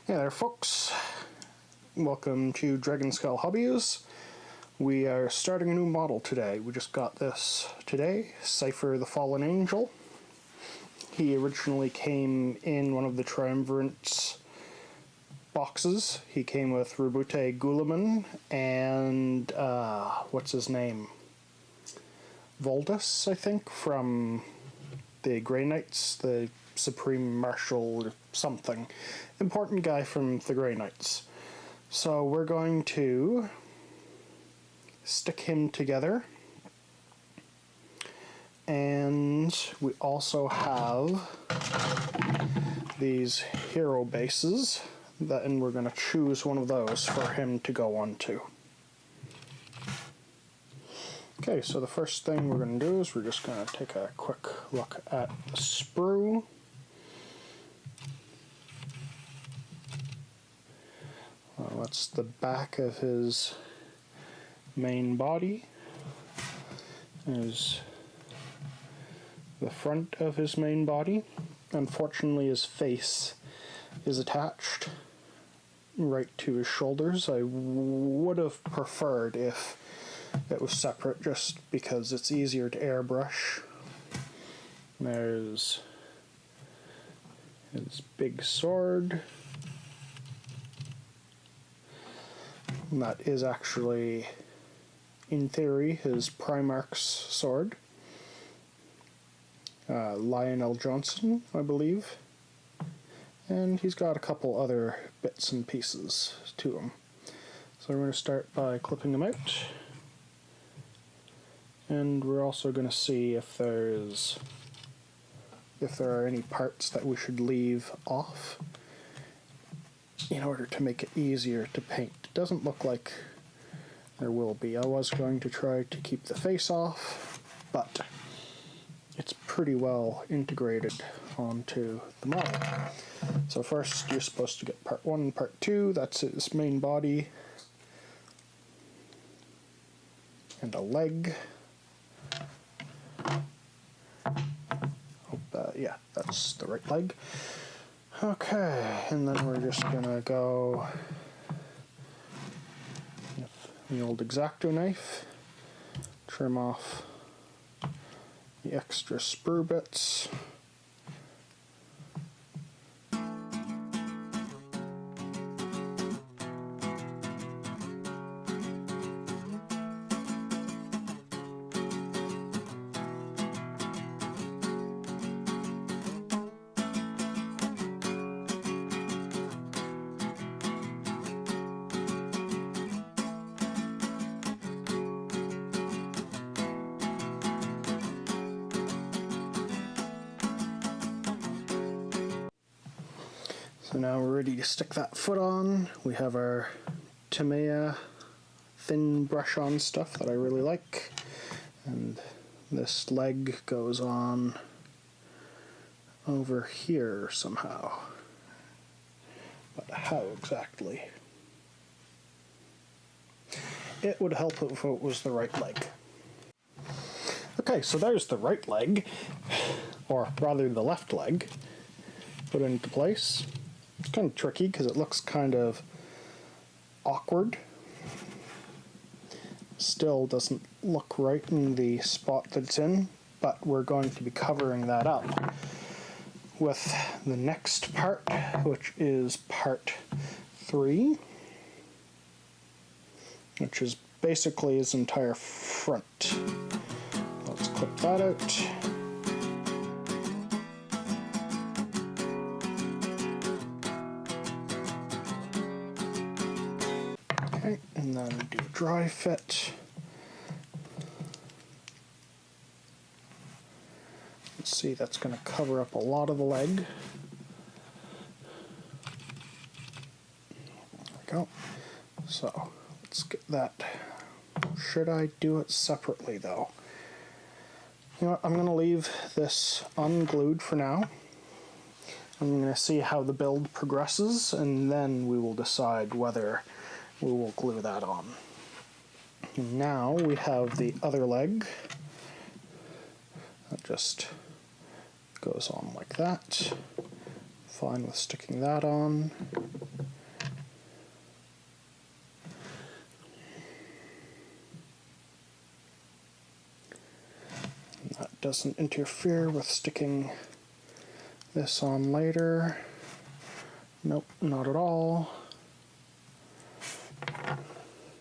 Hey there folks, welcome to Dragon Skull Hobbies. We are starting a new model today. We just got this today, Cypher the Fallen Angel. He originally came in one of the Triumvirate's boxes. He came with Rabute Gulaman and, what's his name? Voldus, I think, from the Grey Knights, the Supreme Marshal or something. Important guy from the Grey Knights. So we're going to stick him together. And we also have these hero bases, and we're going to choose one of those for him to go onto. Okay, so the first thing we're going to do is we're just going to take a quick look at the sprue. Well, that's the back of his main body. There's the front of his main body. Unfortunately, his face is attached right to his shoulders. I would have preferred if it was separate, just because it's easier to airbrush. There's his big sword. And that is actually, in theory, his Primarch's sword. Lionel Johnson, I believe. And he's got a couple other bits and pieces to him. So we're going to start by clipping them out. And we're also going to see if there are any parts that we should leave off in order to make it easier to paint. It doesn't look like there will be. I was going to try to keep the face off, but it's pretty well integrated onto the model. So first you're supposed to get part 1 and part 2. That's his main body and a leg. Yeah, that's the right leg. Okay, and then we're just gonna go with the old X-Acto knife, trim off the extra sprue bits. So now we're ready to stick that foot on. We have our Tamiya thin brush on stuff that I really like. And this leg goes on over here somehow. But how exactly? It would help if it was the right leg. Okay, so there's the right leg, or rather the left leg, put into place. It's kind of tricky because it looks kind of awkward. Still doesn't look right in the spot that it's in, but we're going to be covering that up with the next part, which is part 3, which is basically his entire front. Let's clip that out. And then do a dry fit. Let's see, that's going to cover up a lot of the leg. There we go. So, let's get that. Should I do it separately though? You know what, I'm going to leave this unglued for now. I'm going to see how the build progresses, and then we will decide whether we will glue that on. Now we have the other leg. That just goes on like that. fine with sticking that on. And that doesn't interfere with sticking this on later. Nope, not at all.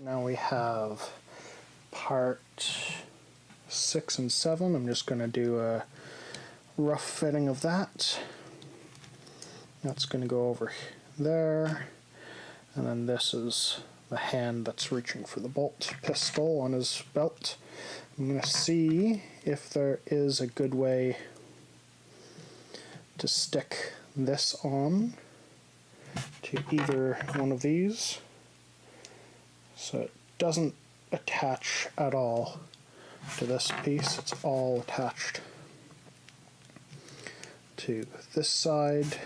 Now we have part 6 and 7. I'm just going to do a rough fitting of that. That's going to go over there, and then this is the hand that's reaching for the bolt pistol on his belt. I'm going to see if there is a good way to stick this on to either one of these so it doesn't attach at all to this piece. It's all attached to this side.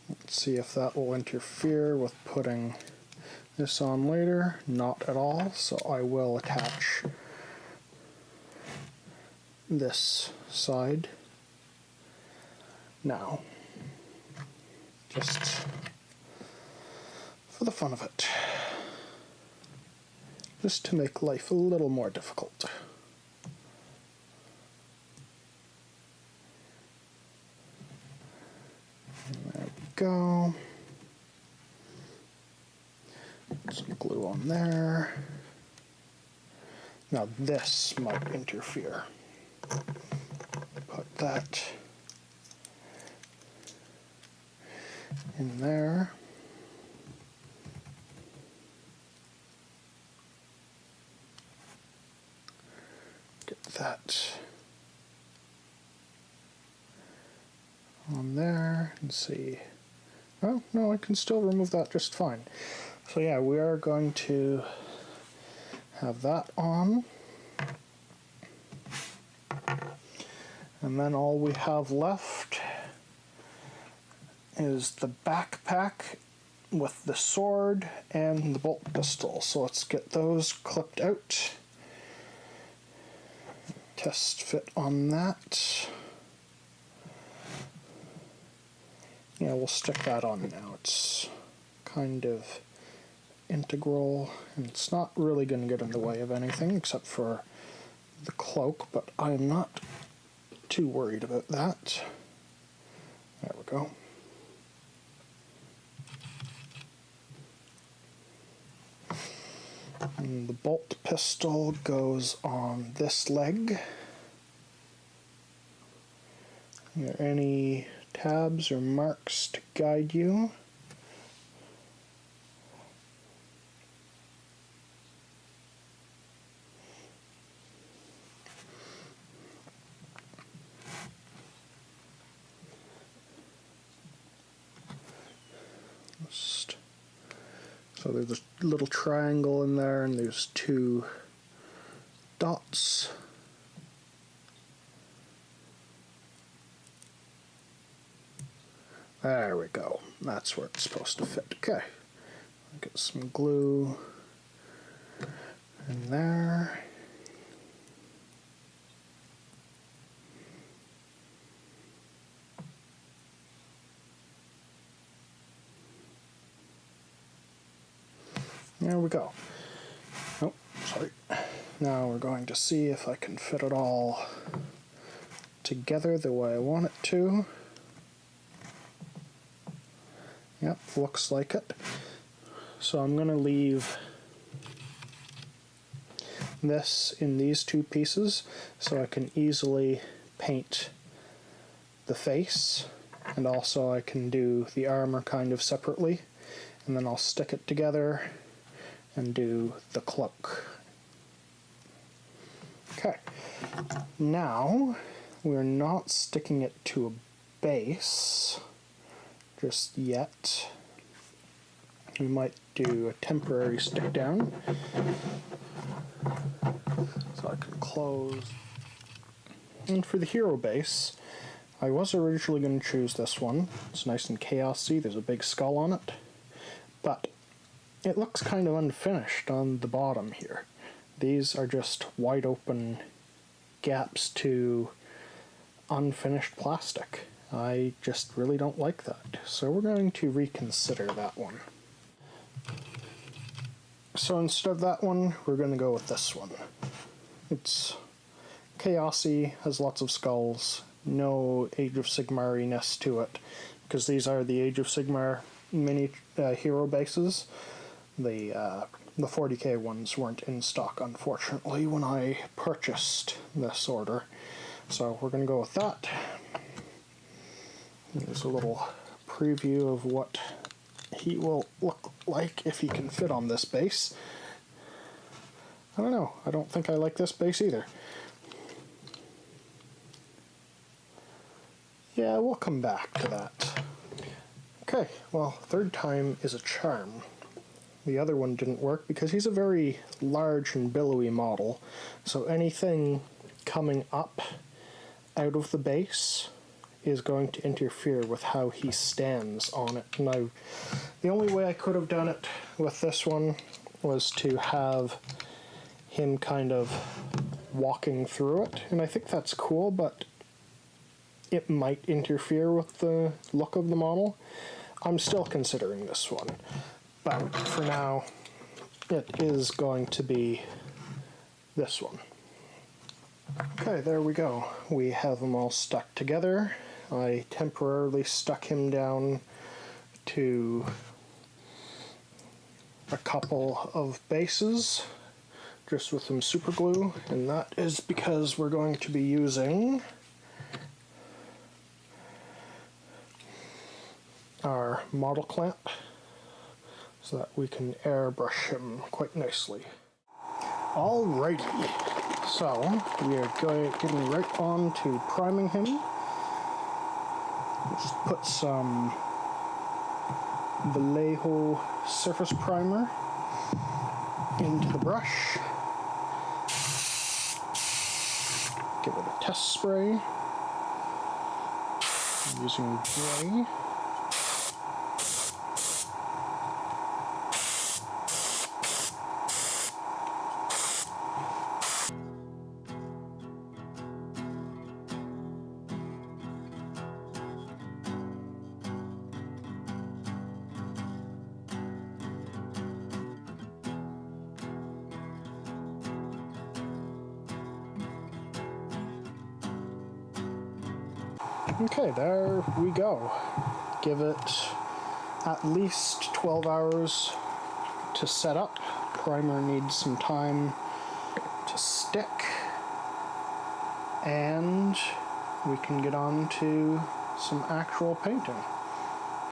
Let's see if that will interfere with putting this on later. Not at all, so I will attach this side now, just for the fun of it, just to make life a little more difficult. There we go. Some glue on there. Now this might interfere. Put that in there. Get that on there and see. Oh, no, I can still remove that just fine. So yeah, we are going to have that on. And then all we have left is the backpack with the sword and the bolt pistol. So let's get those clipped out. Test fit on that. Yeah, we'll stick that on now. It's kind of integral, and it's not really going to get in the way of anything except for the cloak, but I'm not too worried about that. There we go. And the bolt pistol goes on this leg. Are there any tabs or marks to guide you? So there's a little triangle in there, and there's 2 dots. There we go. That's where it's supposed to fit. Okay. Get some glue in there. There we go. Oh, sorry. Now we're going to see if I can fit it all together the way I want it to. Yep, looks like it. So I'm going to leave this in these 2 pieces so I can easily paint the face, and also I can do the armor kind of separately, and then I'll stick it together and do the cloak. Okay, now we're not sticking it to a base just yet. We might do a temporary stick down. So I can close. And for the hero base, I was originally going to choose this one. It's nice and chaosy, there's a big skull on it. But it looks kind of unfinished on the bottom here. These are just wide open gaps to unfinished plastic. I just really don't like that. So we're going to reconsider that one. So instead of that one, we're going to go with this one. It's chaosy, has lots of skulls, no Age of Sigmar-iness to it, because these are the Age of Sigmar mini hero bases. The 40k ones weren't in stock, unfortunately, when I purchased this order. So we're going to go with that. Here's a little preview of what he will look like if he can fit on this base. I don't know. I don't think I like this base either. Yeah, we'll come back to that. Okay, well, third time is a charm. The other one didn't work because he's a very large and billowy model, so anything coming up out of the base is going to interfere with how he stands on it. Now, the only way I could have done it with this one was to have him kind of walking through it, and I think that's cool, but it might interfere with the look of the model. I'm still considering this one, but for now it is going to be this one. Okay, there we go. We have them all stuck together. I temporarily stuck him down to a couple of bases just with some super glue, and that is because we're going to be using our model clamp so that we can airbrush him quite nicely. Alrighty, so we are getting right on to priming him. Just put some Vallejo surface primer into the brush. Give it a test spray using gray. Okay, there we go. Give it at least 12 hours to set up. Primer needs some time to stick, and we can get on to some actual painting.